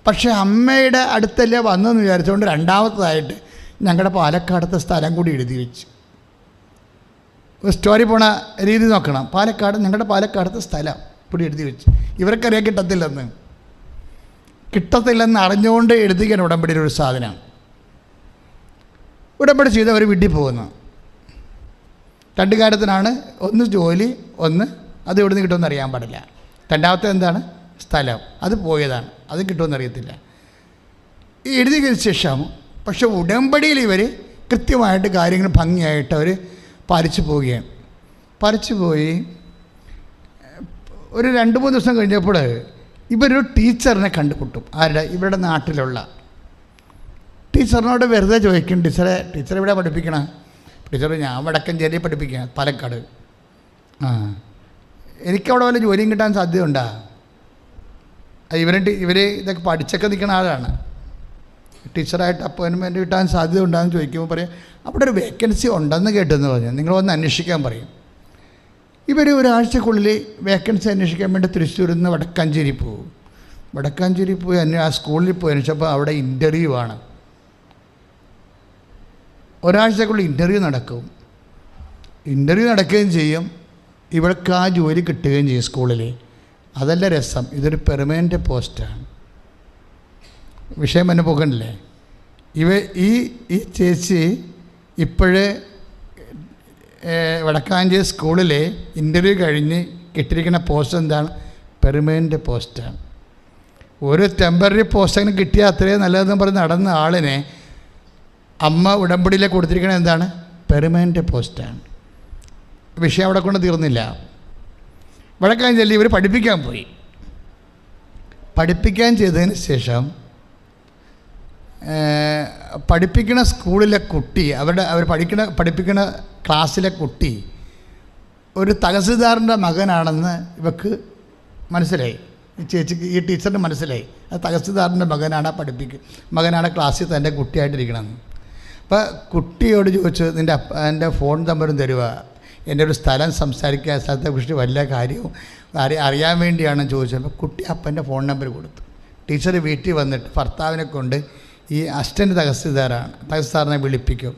പക്ഷേ അമ്മയുടെ അടുത്തല്ലേ വന്നെന്ന് വിചാരിച്ചുകൊണ്ട് രണ്ടാമത്തതായിട്ട് ഞങ്ങളുടെ പാലക്കാടത്തെ സ്ഥലം കൂടി എഴുതി വെച്ചു. സ്റ്റോറി പോണ രീതി നോക്കണം. ഞങ്ങളുടെ പാലക്കാടത്തെ സ്ഥലം കൂടി എഴുതി വെച്ചു. ഇവർക്കറിയാൻ കിട്ടത്തില്ലെന്ന് അറിഞ്ഞുകൊണ്ട് എഴുതിക്കാൻ ഉടമ്പടിയുടെ ഒരു സാധനമാണ്. ഉടമ്പടി ചെയ്ത് അവർ വീട്ടിൽ പോകുന്നു. 2 കാര്യത്തിനാണ്. ഒന്ന് ജോലി, ഒന്ന് അത് എവിടെ നിന്ന് കിട്ടുമെന്ന് അറിയാൻ പാടില്ല. രണ്ടാമത്തെ എന്താണ്? സ്ഥലം. അത് പോയതാണ്, അത് കിട്ടുമെന്ന് അറിയത്തില്ല. ഈ എഴുതിയതിന് ശേഷം പക്ഷെ ഉടമ്പടിയിൽ ഇവർ കൃത്യമായിട്ട് കാര്യങ്ങൾ ഭംഗിയായിട്ട് അവർ പാലിച്ചു പോവുകയാണ്. പാലിച്ചു പോയി ഒരു 2-3 ദിവസം കഴിഞ്ഞപ്പോൾ ഇവരൊരു ടീച്ചറിനെ കണ്ടുമുട്ടും. ഇവരുടെ നാട്ടിലുള്ള ടീച്ചറിനോട് വെറുതെ ചോദിക്കും, ടീച്ചർ ഇവിടെ പഠിപ്പിക്കണം? ടീച്ചർ ഞാൻ വടക്കഞ്ചേരി പഠിപ്പിക്കാം, പാലക്കാട്. എനിക്കവിടെ വല്ല ജോലിയും കിട്ടാൻ സാധ്യതയുണ്ടോ? ഇവർ ഇതൊക്കെ പഠിച്ചൊക്കെ നിൽക്കുന്ന ആളാണ്. ടീച്ചറായിട്ട് അപ്പോയിൻമെൻറ്റ് കിട്ടാൻ സാധ്യത ഉണ്ടാകുമെന്ന് ചോദിക്കുമ്പോൾ പറയും അവിടെ ഒരു വേക്കൻസി ഉണ്ടെന്ന് കേട്ടെന്ന് പറഞ്ഞു, നിങ്ങളൊന്ന് അന്വേഷിക്കാൻ പറയും. ഇവർ ഒരാഴ്ചക്കുള്ളിൽ വേക്കൻസി അന്വേഷിക്കാൻ വേണ്ടി തൃശ്ശൂരിൽ നിന്ന് വടക്കാഞ്ചേരി പോകും. വടക്കാഞ്ചേരി പോയി ആ സ്കൂളിൽ പോയി അന്വേഷിച്ചപ്പോൾ അവിടെ ഇൻ്റർവ്യൂ ആണ്. ഒരാഴ്ചക്കുള്ളിൽ ഇൻ്റർവ്യൂ നടക്കും. ഇൻ്റർവ്യൂ നടക്കുകയും ചെയ്യും, ഇവൾക്ക് ആ ജോലി കിട്ടുകയും ചെയ്യും സ്കൂളിൽ. അതല്ല രസം, ഇതൊരു പെർമനൻ്റ് പോസ്റ്റാണ്. വിഷയം തന്നെ പോകണില്ലേ? ഈ ചേച്ചി ഇപ്പോഴേ വടക്കാഞ്ചേരി സ്കൂളിലെ ഇൻ്റർവ്യൂ കഴിഞ്ഞ് കിട്ടിയിരിക്കുന്ന പോസ്റ്റ് എന്താണ്? പെർമനൻ്റ് പോസ്റ്റാണ്. ഒരു ടെമ്പററി പോസ്റ്റങ്ങനെ കിട്ടിയാൽ അത്രയും നല്ലതെന്ന് പറഞ്ഞ് നടന്ന ആളിനെ അമ്മ ഉടമ്പടിയിലേക്ക് കൊടുത്തിരിക്കുന്നത് എന്താണ്? പെർമനൻ്റ് പോസ്റ്റാണ്. വിഷയം അവിടെ കൊണ്ട് തീർന്നില്ല. വഴക്കാൻ ചൊല്ലി ഇവർ പഠിപ്പിക്കാൻ പോയി. പഠിപ്പിക്കാൻ ചെയ്തതിന് ശേഷം പഠിപ്പിക്കുന്ന സ്കൂളിലെ കുട്ടി, അവർ പഠിപ്പിക്കുന്ന ക്ലാസ്സിലെ കുട്ടി ഒരു തഹസിൽദാറിൻ്റെ മകനാണെന്ന് ഇവർക്ക് മനസ്സിലായി. ഈ ചേച്ചിക്ക്, ഈ ടീച്ചറിന് മനസ്സിലായി അത് തഹസിൽദാറിൻ്റെ മകനാണ് ക്ലാസ്സിൽ തൻ്റെ കുട്ടിയായിട്ടിരിക്കണമെന്ന്. അപ്പോൾ കുട്ടിയോട് ചോദിച്ചു, എൻ്റെ ഫോൺ നമ്പറും തരുക, എൻ്റെ ഒരു സ്ഥലം സംസാരിക്കുക, സ്ഥലത്തെക്കുറിച്ച് വല്ല കാര്യവും അറിയാൻ വേണ്ടിയാണ് ചോദിച്ചത്. അപ്പോൾ കുട്ടി അപ്പൻ്റെ ഫോൺ നമ്പർ കൊടുത്തു. ടീച്ചർ വീട്ടിൽ വന്നിട്ട് ഭർത്താവിനെ കൊണ്ട് ഈ അസിസ്റ്റൻ്റ് തഹസിൽദാറിനെ വിളിപ്പിക്കും.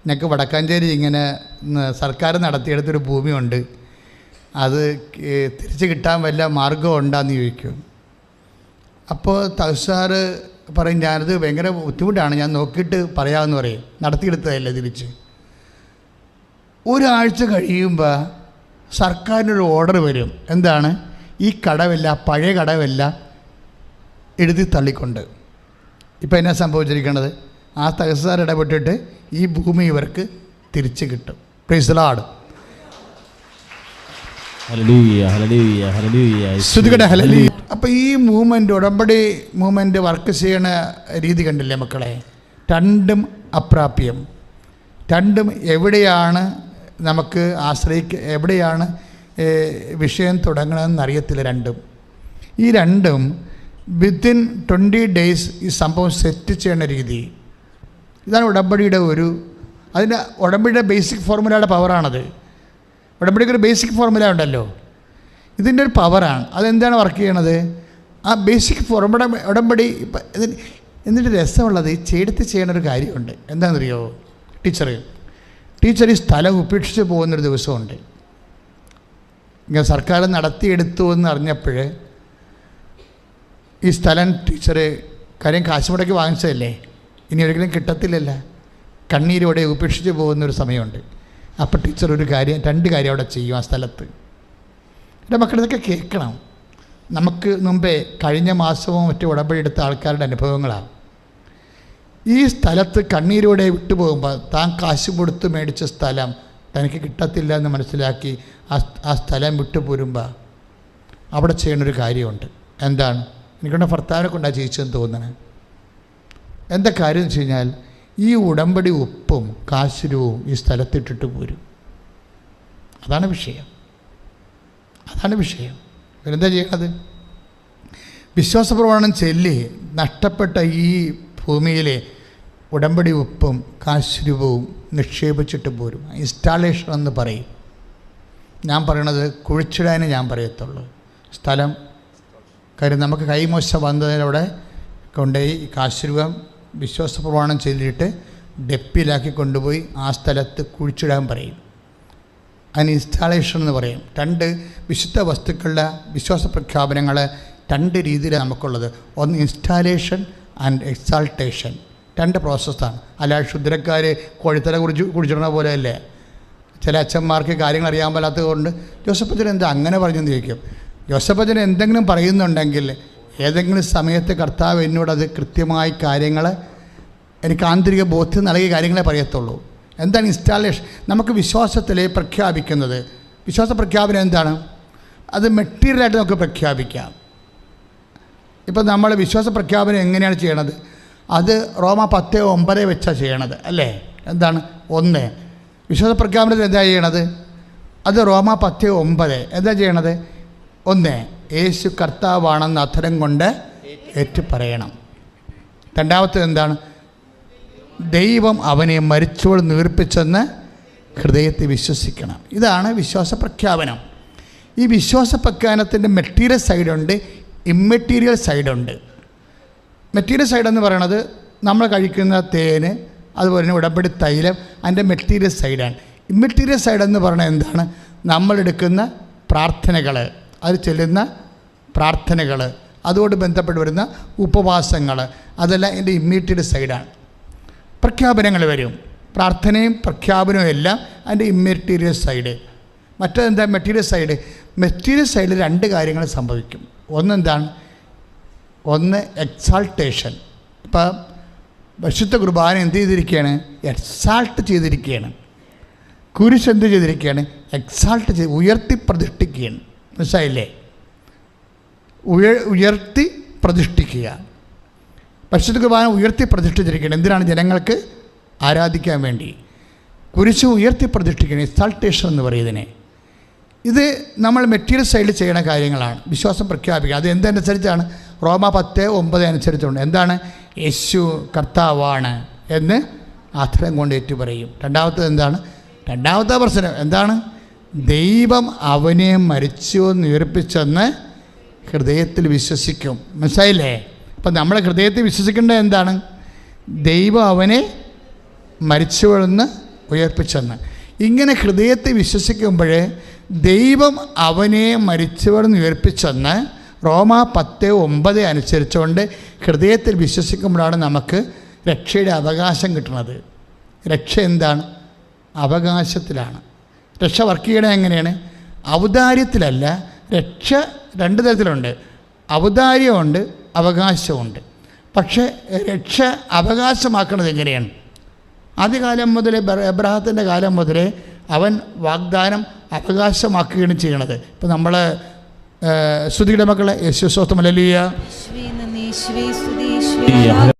എനിക്ക് വടക്കാഞ്ചേരി ഇങ്ങനെ സർക്കാർ നടത്തിയെടുത്തൊരു ഭൂമിയുണ്ട്, അത് തിരിച്ച് കിട്ടാൻ വല്ല മാർഗ്ഗം ഉണ്ടെന്ന് ചോദിക്കും. അപ്പോൾ തഹസിൽദാർ പറയും, ഞാനത് ഭയങ്കര ബുദ്ധിമുട്ടാണ്, ഞാൻ നോക്കിയിട്ട് പറയാമെന്ന് പറയും. നടത്തിയെടുത്തതല്ലേ തിരിച്ച്. ഒരാഴ്ച കഴിയുമ്പോൾ സർക്കാരിനൊരു ഓർഡർ വരും. എന്താണ്? ഈ കടവല്ല, പഴയ കടവല്ല എഴുതി തള്ളിക്കൊണ്ട്. ഇപ്പം എന്നാ സംഭവിച്ചിരിക്കുന്നത്? ആ തഹസിൽദാർ ഇടപെട്ടിട്ട് ഈ ഭൂമി ഇവർക്ക് തിരിച്ച് കിട്ടും. Praise the Lord. അപ്പം ഈ മൂവ്മെൻ്റ്, ഉടമ്പടി മൂവ്മെൻറ്റ് വർക്ക് ചെയ്യണ രീതി കണ്ടില്ലേ മക്കളെ? രണ്ടും അപ്രാപ്യം. രണ്ടും എവിടെയാണ് നമുക്ക് എവിടെയാണ് വിഷയം തുടങ്ങണമെന്ന് അറിയത്തില്ല. ഈ രണ്ടും വിത്തിൻ 20 days ഈ സംഭവം സെറ്റ് ചെയ്യേണ്ട രീതി. ഇതാണ് ഉടമ്പടിയുടെ ഉടമ്പടിയുടെ ബേസിക് ഫോർമുലയുടെ പവറാണത്. ഉടമ്പടിക്ക് ഒരു ബേസിക് ഫോർമുല ഉണ്ടല്ലോ, ഇതിൻ്റെ ഒരു പവറാണ്. അതെന്താണ് വർക്ക് ചെയ്യണത്? ആ ബേസിക് ഉടമ്പടി. എന്നിട്ട് രസമുള്ളത് ചെയ്യണൊരു കാര്യമുണ്ട്. എന്താണെന്നറിയോ? ടീച്ചർ ഈ സ്ഥലം ഉപേക്ഷിച്ച് പോകുന്നൊരു ദിവസമുണ്ട്. ഇങ്ങനെ സർക്കാർ നടത്തിയെടുത്തു എന്ന് അറിഞ്ഞപ്പോൾ ഈ സ്ഥലം ടീച്ചർ കാര്യം കാശ് മുടക്കി വാങ്ങിച്ചതല്ലേ, ഇനി ഒരിക്കലും കിട്ടത്തില്ലല്ല, കണ്ണീരോടെ ഉപേക്ഷിച്ച് പോകുന്നൊരു സമയമുണ്ട്. അപ്പോൾ ടീച്ചർ രണ്ട് കാര്യം അവിടെ ചെയ്യും ആ സ്ഥലത്ത്. എൻ്റെ മക്കളിതൊക്കെ കേൾക്കണം. നമുക്ക് മുമ്പേ കഴിഞ്ഞ മാസവും മറ്റു ഉടമ്പടി എടുത്ത ആൾക്കാരുടെ അനുഭവങ്ങളാണ്. ഈ സ്ഥലത്ത് കണ്ണീരോടെ വിട്ടുപോകുമ്പോൾ താൻ കാശ് കൊടുത്ത് മേടിച്ച സ്ഥലം തനിക്ക് കിട്ടത്തില്ല എന്ന് മനസ്സിലാക്കി ആ സ്ഥലം വിട്ടുപോരുമ്പോൾ അവിടെ ചെയ്യണൊരു കാര്യമുണ്ട്. എന്താണ്? എനിക്കൊണ്ട് ഭർത്താവിനെ കൊണ്ടാണ് ജയിച്ചതെന്ന് തോന്നണേ. എന്താ കാര്യം എന്ന് വെച്ച് കഴിഞ്ഞാൽ, ഈ ഉടമ്പടി ഉപ്പും കാശുരവും ഈ സ്ഥലത്തിട്ടിട്ട് പോരും. അതാണ് വിഷയം. ഇവരെന്താ ചെയ്യണത്? വിശ്വാസപ്രമാണം ചൊല്ലി നഷ്ടപ്പെട്ട ഈ ഭൂമിയിലെ ഉടമ്പടി ഉപ്പും കാശുരൂപവും നിക്ഷേപിച്ചിട്ട് പോരും. ഇൻസ്റ്റാളേഷൻ എന്ന് പറയും. ഞാൻ പറയണത് കുഴിച്ചിടാനേ ഞാൻ പറയത്തുള്ളൂ. സ്ഥലം കാര്യം നമുക്ക് കൈമോശ വന്നതിനവിടെ കൊണ്ടുപോയി കാശുരൂപം വിശ്വാസപ്രമാണം ചൊല്ലിയിട്ട് ഡെപ്പിലാക്കി കൊണ്ടുപോയി ആ സ്ഥലത്ത് കുഴിച്ചിടാൻ പറയും. അതിന് ഇൻസ്റ്റാളേഷൻ എന്ന് പറയും. രണ്ട് വിശുദ്ധ വസ്തുക്കളുടെ വിശ്വാസ പ്രഖ്യാപനങ്ങൾ രണ്ട് രീതിയിലാണ് നമുക്കുള്ളത്. ഒന്ന് ഇൻസ്റ്റാലേഷൻ ആൻഡ് എക്സാൾട്ടേഷൻ. രണ്ട് പ്രോസസ്സാണ്. അല്ലാതെ ക്ഷുദ്രക്കാർ കോഴിത്തല കുടിച്ചിടുന്ന പോലെയല്ലേ. ചില അച്ഛന്മാർക്ക് കാര്യങ്ങൾ അറിയാൻ പാടാത്തത് കൊണ്ട് ജോസഫച്ചൻ എന്താ അങ്ങനെ പറഞ്ഞെന്ന് ചോദിക്കും. ജോസഫച്ചൻ എന്തെങ്കിലും പറയുന്നുണ്ടെങ്കിൽ ഏതെങ്കിലും സമയത്ത് കർത്താവ് എന്നോടത് കൃത്യമായി കാര്യങ്ങൾ എനിക്ക് ആന്തരിക ബോധ്യം നൽകിയ കാര്യങ്ങളെ പറയത്തുള്ളൂ. എന്താണ് ഇൻസ്റ്റാളേഷൻ? നമുക്ക് വിശ്വാസത്തിൽ പ്രഖ്യാപിക്കുന്നത്, വിശ്വാസ പ്രഖ്യാപനം എന്താണ്? അത് മെറ്റീരിയലായിട്ട് നമുക്ക് പ്രഖ്യാപിക്കാം. ഇപ്പം നമ്മൾ വിശ്വാസ പ്രഖ്യാപനം എങ്ങനെയാണ് ചെയ്യണത്? അത് റോമ 10:9 വെച്ചാണ് ചെയ്യണത് അല്ലേ? എന്താണ്? 1 വിശ്വാസ പ്രഖ്യാപനത്തിൽ എന്താ ചെയ്യണത്? അത് റോമ 10:9 എന്താ ചെയ്യണത്? 1 യേശു കർത്താവാണെന്ന് അധരം കൊണ്ട് ഏറ്റു പറയണം. രണ്ടാമത്തേത് എന്താണ്? ദൈവം അവനെ മരിച്ചോട് നീർപ്പിച്ചെന്ന് ഹൃദയത്തിൽ വിശ്വസിക്കണം. ഇതാണ് വിശ്വാസ പ്രഖ്യാപനം. ഈ വിശ്വാസ പ്രഖ്യാപനത്തിൻ്റെ മെറ്റീരിയൽ സൈഡുണ്ട്, ഇമ്മെറ്റീരിയൽ സൈഡുണ്ട്. മെറ്റീരിയൽ സൈഡ് എന്ന് പറയണത് നമ്മൾ കഴിക്കുന്ന തേന്, അതുപോലെ തന്നെ ഉടമ്പടി തൈലം, അതിൻ്റെ മെറ്റീരിയൽ സൈഡാണ്. ഇമ്മെറ്റീരിയൽ സൈഡ് എന്ന് പറയുന്നത് എന്താണ്? നമ്മളെടുക്കുന്ന പ്രാർത്ഥനകൾ, അത് ചെല്ലുന്ന പ്രാർത്ഥനകൾ, അതുകൊണ്ട് ബന്ധപ്പെട്ട് വരുന്ന ഉപവാസങ്ങൾ, അതെല്ലാം എൻ്റെ ഇമ്മീഡിയറ്റ് സൈഡാണ്. പ്രഖ്യാപനങ്ങൾ വരും, പ്രാർത്ഥനയും പ്രഖ്യാപനവും എല്ലാം അതിൻ്റെ ഇമ്മെറ്റീരിയൽ സൈഡ്. മറ്റേതെന്താ? Material side. മെറ്റീരിയൽ സൈഡിൽ രണ്ട് കാര്യങ്ങൾ സംഭവിക്കും. ഒന്നെന്താണ്? ഒന്ന് എക്സാൾട്ടേഷൻ. ഇപ്പം പരിശുദ്ധ കുർബാന എന്ത് ചെയ്തിരിക്കുകയാണ്? എക്സാൾട്ട് ചെയ്തിരിക്കുകയാണ്. കുരിശ് എന്ത് ചെയ്തിരിക്കുകയാണ്? എക്സാൾട്ട് ചെയ്ത് ഉയർത്തി പ്രതിഷ്ഠിക്കുകയാണ്. മനസ്സിലായില്ലേ? ഉയർത്തി പ്രതിഷ്ഠിക്കുക. പരിശുദ്ധ കുർബാന ഉയർത്തി പ്രതിഷ്ഠിച്ചിരിക്കുകയാണ്. എന്തിനാണ്? ജനങ്ങൾക്ക് ആരാധിക്കാൻ വേണ്ടി. കുരിശ് ഉയർത്തി പ്രതിഷ്ഠിക്കണം, എക്സാൾട്ടേഷൻ എന്ന് പറയുന്നതിനെ. ഇത് നമ്മൾ മെറ്റീരിയൽ സൈഡിൽ ചെയ്യുന്ന കാര്യങ്ങളാണ്. വിശ്വാസം പ്രഖ്യാപിക്കുക. അത് എന്തനുസരിച്ചാണ്? റോമ 10:9 അനുസരിച്ചുകൊണ്ട് എന്താണ്? യേശു കർത്താവാണ് എന്ന് ആധരം കൊണ്ട് ഏറ്റു പറയും. രണ്ടാമത്തത് എന്താണ്? രണ്ടാമത്തെ പ്രശ്നം എന്താണ്? ദൈവം അവനെ മരിച്ചുവെന്ന് ഉയർപ്പിച്ചെന്ന് ഹൃദയത്തിൽ വിശ്വസിക്കും. മനസ്സിലായില്ലേ? അപ്പം നമ്മളെ ഹൃദയത്തിൽ വിശ്വസിക്കേണ്ടത് എന്താണ്? ദൈവം അവനെ മരിച്ചുവെന്ന് ഉയർപ്പിച്ചെന്ന്. ഇങ്ങനെ ഹൃദയത്തിൽ വിശ്വസിക്കുമ്പോൾ ദൈവം അവനെ മരിച്ചവരെന്ന് ഉയർപ്പിച്ചെന്ന് റോമ 10:9 അനുസരിച്ചുകൊണ്ട് ഹൃദയത്തിൽ വിശ്വസിക്കുമ്പോഴാണ് നമുക്ക് രക്ഷയുടെ അവകാശം കിട്ടുന്നത്. രക്ഷ എന്താണ്? അവകാശത്തിലാണ്. രക്ഷ വർക്ക് ചെയ്യണത് എങ്ങനെയാണ്? ഔദാര്യത്തിലല്ല. രക്ഷ രണ്ട് തരത്തിലുണ്ട്. ഔദാര്യമുണ്ട്, അവകാശമുണ്ട്. പക്ഷേ രക്ഷ അവകാശമാക്കുന്നത് എങ്ങനെയാണ്? ആദ്യകാലം മുതലേ, എബ്രാഹത്തിൻ്റെ കാലം മുതലേ അവൻ വാഗ്ദാനം അവകാശമാക്കുകയാണ് ചെയ്യണത്. ഇപ്പം നമ്മൾ സ്തുതിയുടെ മക്കളെ യേശു സ്തോത്രം ഹല്ലേലൂയ.